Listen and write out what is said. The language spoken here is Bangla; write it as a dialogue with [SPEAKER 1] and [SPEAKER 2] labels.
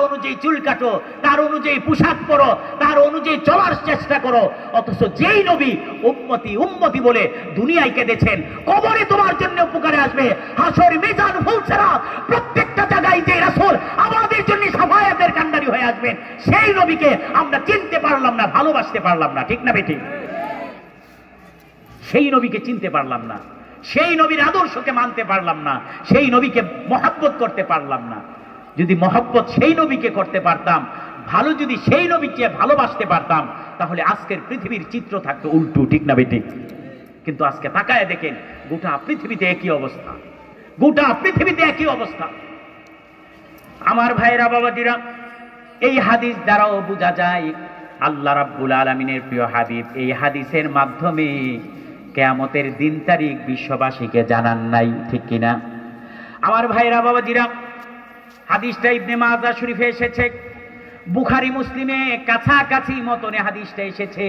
[SPEAKER 1] অনুযায়ী চুল কাটো, তার অনুযায়ী পোশাক পরো, তার অনুযায়ী চলার চেষ্টা করো। অথচ যেই নবী উম্মতি উম্মতি বলে দুনিয়ায় কেঁদেছেন, কবরে তোমার জন্য উপকারে আসবে, হাসর মিজান ফুলসেরা প্রত্যেকটা জায়গায় যে রাসূল আমাদের জন্য সাফায়াতের কান্ডারি হয়ে আসবেন, সেই নবীকে আমরা চিনতে পারলাম না, ভালোবাসতে পারলাম না। ঠিক না বেঠিক? সেই নবীকে চিনতে পারলাম না, সেই নবীর আদর্শকে মানতে পারলাম না, সেই নবীকে মহব্বত করতে পারলাম না। যদি মহব্বত সেই নবীকে করতে পারতাম, ভালো যদি সেই নবীকে ভালোবাসতে পারতাম, তাহলে আজকের পৃথিবীর চিত্র থাকতো উল্টো। ঠিক না বেঠিক? কিন্তু আজকে তাকায় দেখেন, গোটা পৃথিবীতে একই অবস্থা, গোটা পৃথিবীতে একই অবস্থা। আমার ভাইরা বাবাজিরা, এই হাদিস দ্বারাও বোঝা যায় আল্লাহ রাব্বুল আলামিনের প্রিয় হাবিব এই হাদিসের মাধ্যমে কিয়ামতের দিন তারিখ বিশ্ববাসীকে জানান নাই। ঠিক কিনা আমার ভাইরা বাবাজিরা? হাদিসটা ইবনে মাজাহ শরীফে এসেছে, বুখারী মুসলিমে কাছাকাছি মতনে হাদিসটা এসেছে।